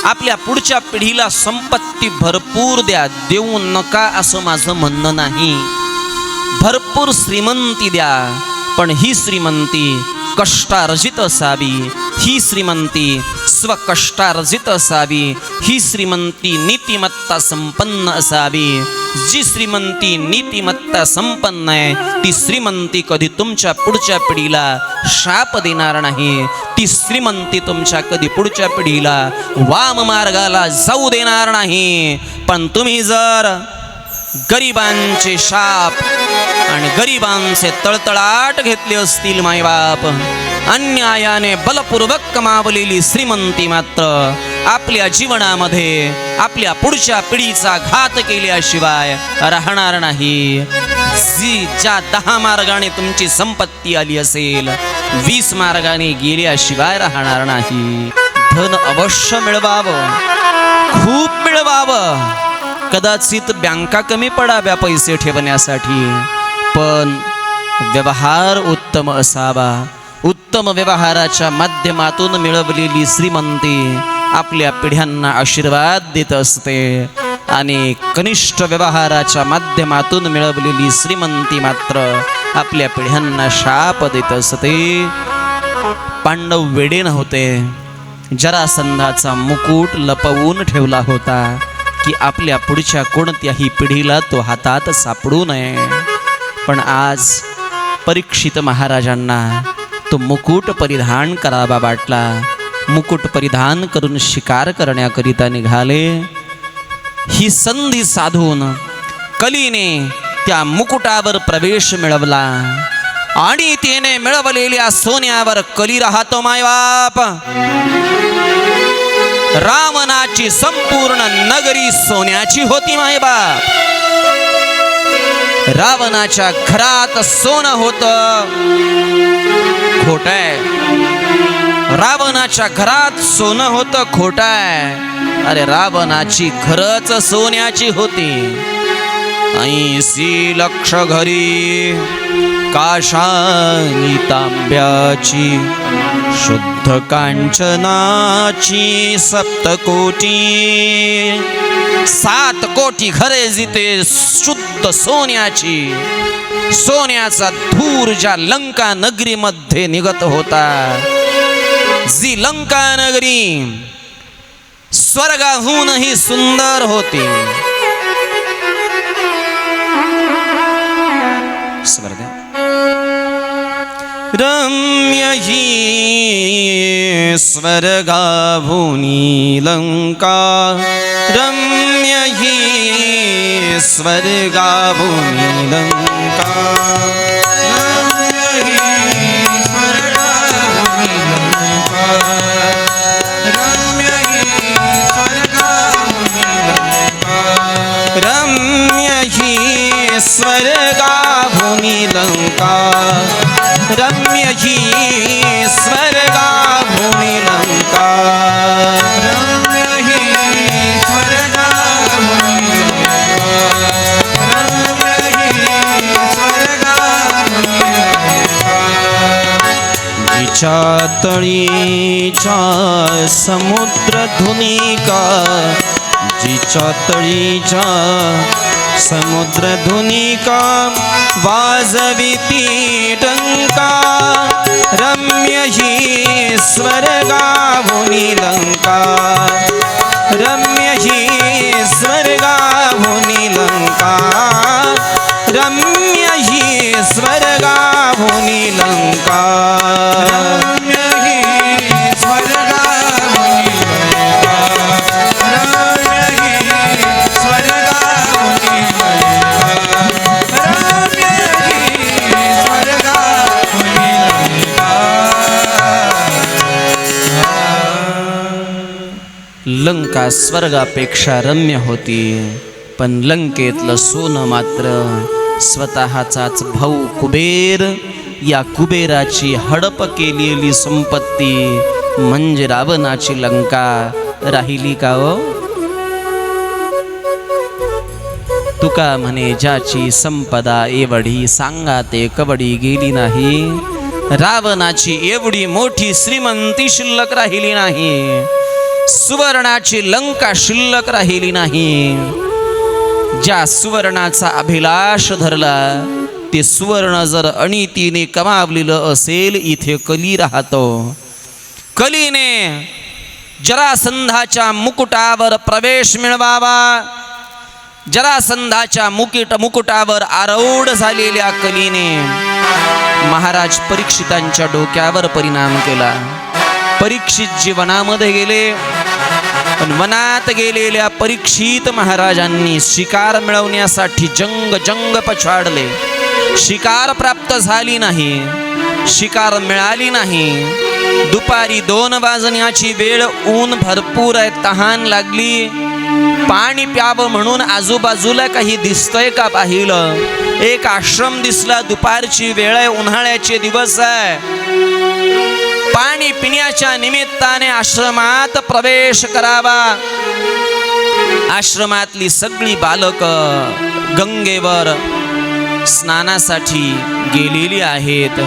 आपल्या पुढच्या पिढीला संपत्ती भरपूर द्या, देऊ नका असं माझं म्हणणं नाही. भरपूर श्रीमंती द्या, पण ही श्रीमंती कष्टार्जित असावी. ही श्रीमंती स्वकष्टार्जित असावी. ही श्रीमंती नीतिमत्ता संपन्न असावी. जी श्रीमंती नीतिमत्ता संपन्न आहे ती श्रीमंती कधी तुमच्या पुढच्या पिढीला शाप देणार नाही. ती श्रीमंती तुमच्या कधी पुढच्या पिढीला वाम मार्गाला जाऊ देणार नाही. पण तुम्ही जर गरिबांचे शाप आणि गरिबांचे तळतळाट घेतले असतील मायबाप, अन्यायाने बलपूर्वक कमावलेली श्रीमंती मात्र आपल्या जीवनामध्ये आपल्या पुढच्या पिढीचा घात केल्याशिवाय राहणार नाही. ज्या 10 मार्गाने तुमची संपत्ती आली असेल 20 मार्गाने गेल्याशिवाय राहणार नाही. धन अवश्य मिळवावं, खूप मिळवावं. कदाचित बँका कमी पडाव्या पैसे ठेवण्यासाठी, पण व्यवहार उत्तम असावा. उत्तम व्यवहाराच्या माध्यमातून मिळवलेली श्रीमंती आपल्या पिढ्यांना आशीर्वाद देत असते आणि कनिष्ठ व्यवहाराच्या माध्यमातून मिळवलेली श्रीमंती मात्र आपल्या पिढ्यांना शाप देत असते. पांडव वेडे नव्हते. जरासंधाचा मुकुट लपवून ठेवला होता की आपल्या पुढच्या कोणत्याही पिढीला तो हातात सापडू नये. पण आज परीक्षित महाराजांना तो मुकुट परिधान करावा वाटला. मुकुट परिधान करून शिकार करण्याकरिता निघाले. ही संधी साधून कलीने त्या मुकुटावर प्रवेश मिळवला आणि तिने मिळवलेल्या सोन्यावर कली राहतो मायबाप. रावणाची संपूर्ण नगरी सोन्याची होती मायबाप. रावणाच्या घरात सोनं होतं. खोटंय. रावणाच्या घरात सोनं होतं, खोटंय. अरे रावणाची घरच सोन्याची होती. 80 लक्ष घरी काशानी तांब्याची, शुद्ध कांचनाची 7 कोटी. 7 कोटी घरे जिथे शुद्ध सोन्याची. सोन्याचा धूर ज्या लंका नगरीमध्ये निघत होता, जी लंका नगरी स्वर्गाहूनही सुंदर होती. रम्य ही स्वर्गाभूनी लंका, रम्य ही स्वर्गाभूनी लंका. स्वर्गाभूमी लंका, रम्य ही स्वर्गाभूमी लंका, रम्य ही स्वर्गाभूमी लंका, रम्य ही स्वर्गाभूमी लंका. जिच्या तळीच्या समुद्र धुनिका, जिच्या तळीच्या समुद्र धुनिका वाजविती टंका, रम्य ही स्वर्गाभूमी लंका, रम्य ही स्वर्गाभूमी लंका, रम्य ही स्वर्गाभूमी लंका, रम्य ही स्वर्गाभूमी लंका, रम्य ही स्वर्गाभूमी लंका स्वर्गापेक्षा रम्य होती. पण लंकेतलं सोनं मात्र स्वतःचाच भाऊ कुबेर, या कुबेराची हडप केलेली संपत्ती म्हणजे रावणाची लंका राहिली का हो? तुका म्हणे ज्याची संपदा एवढी सांगा ते कवडी गेली नाही. रावणाची एवढी मोठी श्रीमंती शिल्लक राहिली नाही. सुवर्णाची लंका शिल्लक राहिली नाही. ज्या सुवर्णाचा अभिलाष धरला ते सुवर्ण जर अनितीने कमावलेलं असेल, इथे कली राहतो. कलीने जरासंधाच्या मुकुटावर प्रवेश मिळवावा. जरासंधाच्या मुकुटावर आरूढ झालेल्या कलीने महाराज परीक्षितांच्या डोक्यावर परिणाम केला. परीक्षित जी वनामध्ये गेले, पण वनात गेलेल्या परीक्षित महाराजांनी शिकार मिळवण्यासाठी जंग पछाडले. शिकार प्राप्त झाली नाही, शिकार मिळाली नाही. दुपारी 2 वाजण्याची वेळ, ऊन भरपूर आहे, तहान लागली. पाणी प्यावं म्हणून आजूबाजूला काही दिसतंय का पाहिलं. एक आश्रम दिसला. दुपारची वेळ आहे, उन्हाळ्याचे दिवस आहे. पाणी पिण्याच्या निमित्ताने आश्रमात प्रवेश करावा. आश्रमातली सगळी बालक गंगेवर स्नानासाठी गेलेली आहेत.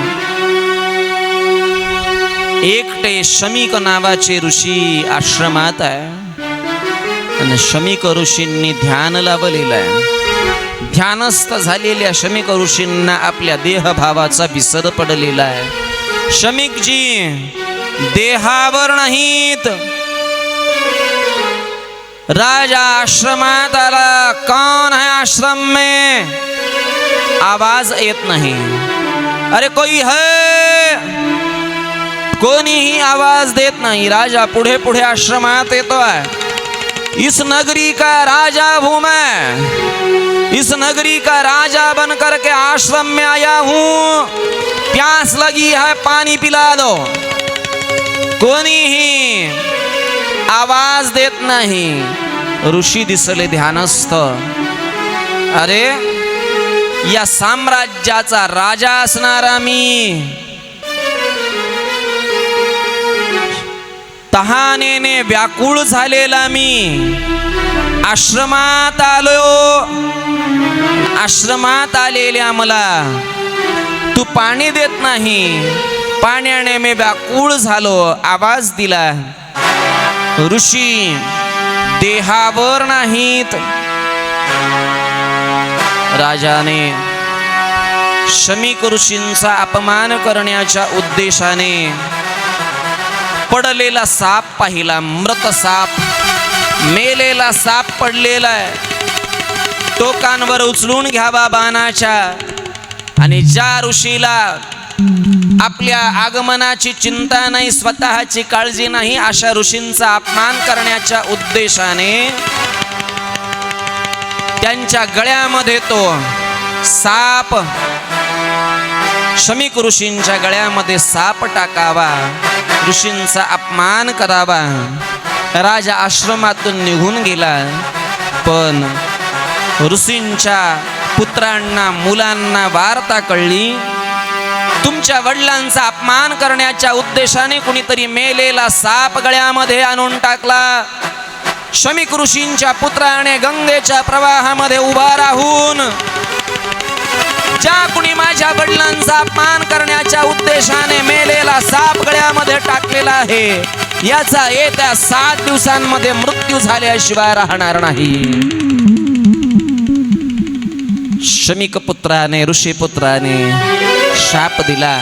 एकटे शमीक नावाचे ऋषी आश्रमात आहे. आणि शमीक ऋषींनी ध्यान लावलेलं आहे. ध्यानस्थ झालेल्या शमीक ऋषींना आपल्या देहभावाचा विसर पडलेला आहे. शमीकजी देहावर नाहीत. राजा आश्रमात आला. कौन है आश्रम में? आवाज येत नाही. अरे कोई है? कोणीही आवाज देत नाही. राजा पुढे पुढे आश्रमात येतोय. इस नगरी का राजा हूं मैं. इस नगरी का राजा बन करके आश्रम में आया हूं. प्यास लगी है, पानी पिला दो. कोणीही आवाज देत नाही. ऋषी दिसले ध्यानस्थ. अरे या साम्राज्याचा राजा असणारा मी, तहानेने व्याकुळ झालेला मी आश्रमात आलो. आश्रमात आलेल्या मला तू पाणी देत नाही. पाण्याने मी व्याकुळ झालो. आवाज दिला. ऋषी देहावर नाहीत. राजाने शमीक ऋषींचा अपमान करण्याच्या उद्देशाने पडलेला साप पाहिला. मृत साप, मेलेला साप पडलेला आहे. टोकांवर उचलून घ्यावा बाणाच्या. आणि ज्या ऋषीला आपल्या आगमनाची चिंता नाही, स्वतःची काळजी नाही, अशा ऋषींचा अपमान करण्याच्या उद्देशाने त्यांच्या गळ्यामध्ये तो साप, शमीक ऋषींच्या गळ्यामध्ये साप टाकावा, ऋषींचा अपमान करावा. राजा आश्रमातून निघून गेला. पण ऋषींच्या पुत्रांना, मुलांना वार्ता कळली. तुमच्या वडिलांचा अपमान करण्याच्या उद्देशाने कुणीतरी मेलेला साप गळ्यामध्ये आणून टाकला. शमीक ऋषींच्या पुत्राने गंगेच्या प्रवाहामध्ये उभा राहून ज्या कुणी माझ्या वडिलांचा अपमान करण्याच्या उद्देशाने मेलेला साप गळ्यामध्ये टाकलेला आहे, याचा येत्या 7 दिवसांमध्ये मृत्यू झाल्याशिवाय राहणार नाही. शमीक पुत्राने, ऋषी पुत्राने शाप दिला.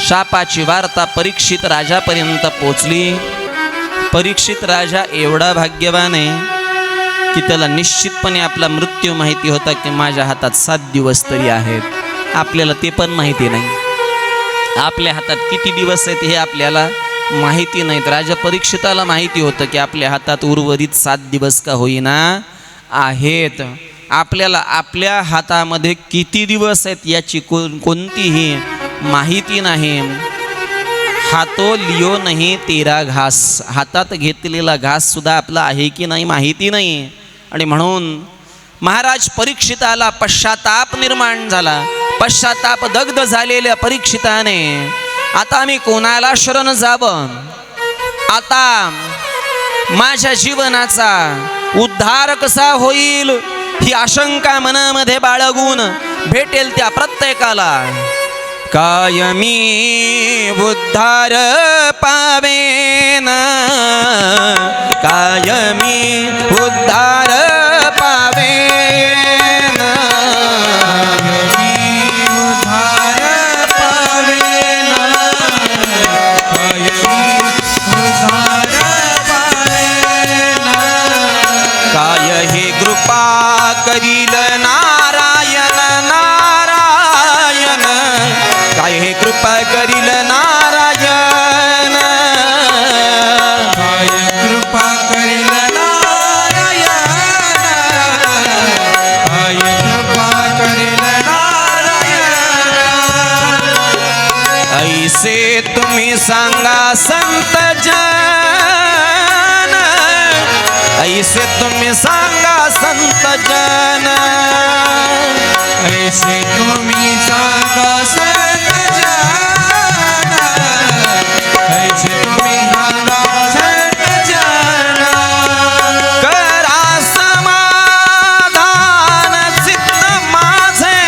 शापाची वार्ता परीक्षित राजापर्यंत पोचली. परीक्षित राजा एवढा भाग्यवान आहे की त्याला निश्चितपणे आपला मृत्यू माहिती होता की माझ्या हातात 7 दिवस तरी आहेत. आपल्याला ते पण माहिती नाही. आपल्या हातात किती दिवस आहेत हे आपल्याला माहिती नाहीत. राजा परीक्षिताला माहिती होतं की आपल्या हातात उर्वरित 7 दिवस का होईना आहेत. आपल्याला आपल्या हातामध्ये किती दिवस आहेत याची कोणतीही माहिती नाही. हातो लियो नाही तेरा घास. हातात घेतलेला घास सुद्धा आपला आहे की नाही माहिती नाही. आणि म्हणून महाराज परीक्षिताला पश्चाताप निर्माण झाला. पश्चाताप दग्ध झालेल्या परीक्षिताने आता मी कोणाला शरण जावं, आता माझ्या जीवनाचा उद्धार कसा होईल ही आशंका मनामध्ये बाळगून भेटेल त्या प्रत्येकाला कायमी उद्धार पावेन, कायमी उद्धार पावेन, उद्धार पावेन, उद्धार पावेन. काय हे कृपा करील नारायण नारायण, काय हे कृपा करील नारायण, काय कृपा करील नारायण, काय कृपा करील नारायण. ऐसे तुम्ही सांगा संत जन, ऐसे तुम्ही सांगा संत जन, ऐसे तुम्ही सांगा संत जन, ऐसे तुम्ही सांगा संत जन. करा समाधान चित्त माझे,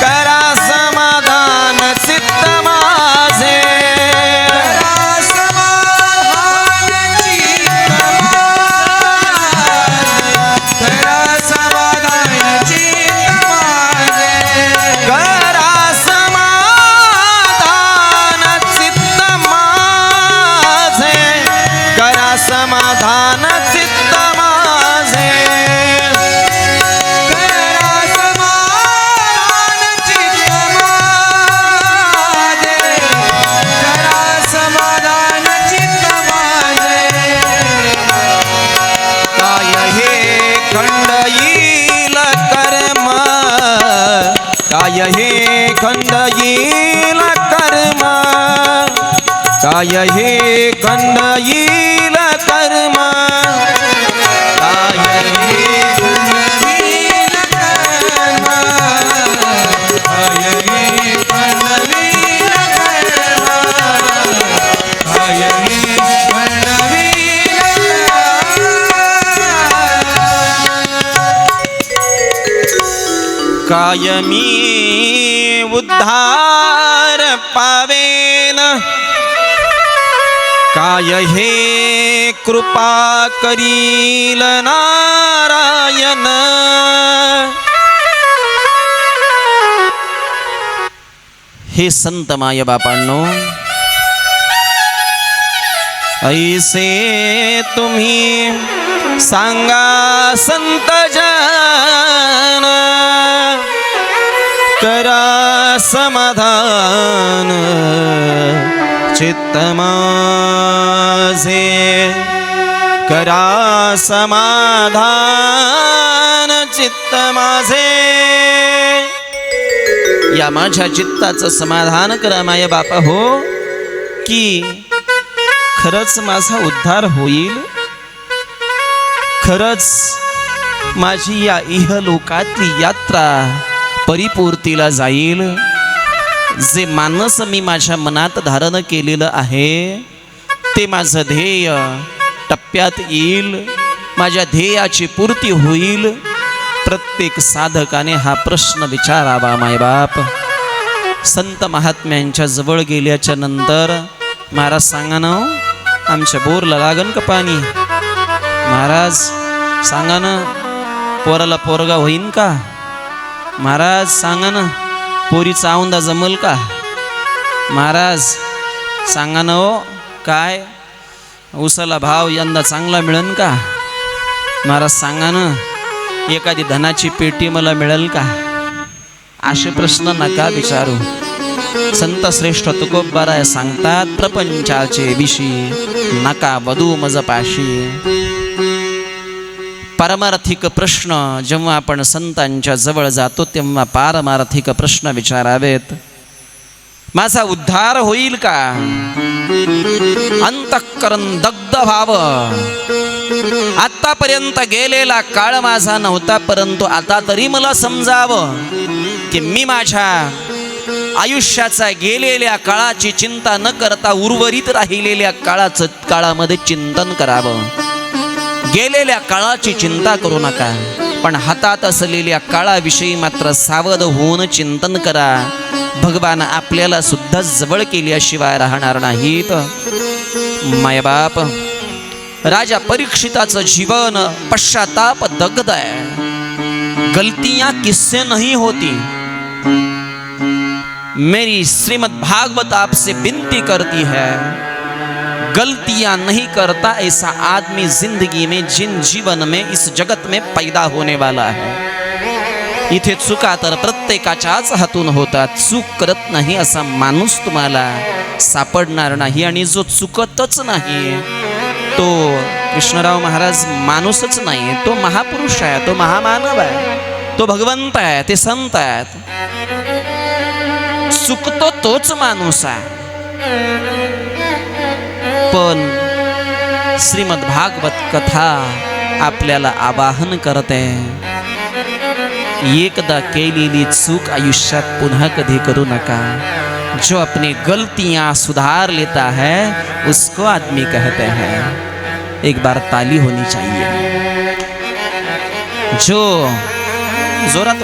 करा समाधान चित्त माझे, करा समाधान चित्त माझे, करा समाधान चित्त माझे, काय हे खंड येईल कर्म, काय हे खंड येईल कर्म, काय हे खंड येईल कर्म, काय हे कायमी उद्धार पावेन, काय हे कृपा करील नारायण. हे संत माय बापांनो, ऐसे तुम्ही सांगा संत जन, करा समाधान चित्त माझे, करा समाधान चित्त माझे. या माझ्या चित्ताचं समाधान करा माय बापा हो, की खरंच माझा उद्धार होईल, खरंच माझी या इहलोकातली यात्रा परिपूर्तीला जाईल. जे मानस मी माझ्या मनात धारण केलेलं आहे ते माझं ध्येय टप्प्यात येईल, माझ्या ध्येयाची पूर्ती होईल. प्रत्येक साधकाने हा प्रश्न विचारावा मायबाप. संत महात्म्यांच्या जवळ गेल्याच्या नंतर महाराज सांगा ना, आमच्या बोरला लागन का पाणी? महाराज सांगा ना, पोराला पोरगा होईन का? महाराज सांगा ना, पोरीचा औंदा जमल का? महाराज सांगा ना हो, काय उसाला भाव यंदा चांगला मिळेल का? महाराज सांगा ना, एखादी धनाची पेटी मला मिळेल का? असे प्रश्न नका विचारू. संत श्रेष्ठ तुकोबाराय सांगतात, प्रपंचाचे विषयी नका वधू मजपाशी. पारमार्थिक प्रश्न जेव्हा आपण संतांच्या जवळ जातो तेव्हा पारमार्थिक प्रश्न विचारावेत. माझा उद्धार होईल का? अंतःकरण दग्ध व्हावं. आतापर्यंत गेलेला काळ माझा नव्हता, परंतु आता तरी मला समजावं की मी माझ्या आयुष्याचा गेलेल्या काळाची चिंता न करता उर्वरित राहिलेल्या काळामध्ये चिंतन करावं. गेलेल्या काळाची चिंता करू नका, पण हातात असलेल्या काळाविषयी मात्र सावध होऊन चिंतन करा. भगवान आपल्याला सुद्धा जवळ केल्याशिवाय राहणार नाहीत. मायबाप, राजा परीक्षिताचं जीवन पश्चाताप दग्ध है। गलतियां किससे नहीं होती। मेरी श्रीमद् भागवत आपसे विनती करती है, गलतियां नहीं करता ऐसा आदमी जिंदगी में, जिन जीवन में, इस जगत में पैदा होने वाला है। इथे चुका तर प्रत्येकाच्याच हातून होतात। चूक करत नाही असा माणूस तुम्हाला सापडणार नाही। आणि जो चुकतच नाही तो कृष्णराव महाराज माणूसच नाही, तो महापुरुष आहे, तो महामानव आहे, तो भगवंत आहे, ते संत आहेत। चुकतो तोच माणूस आहे। पण श्रीमद् भागवत कथा आपल्याला आवाहन करते, एकदा केलेली चूक आयुष्यात पुन्हा कधी करू नका। जो अपनी गलतियां सुधार लेता है उसको आदमी कहते हैं। एक बार ताली होनी चाहिए। जो जोरात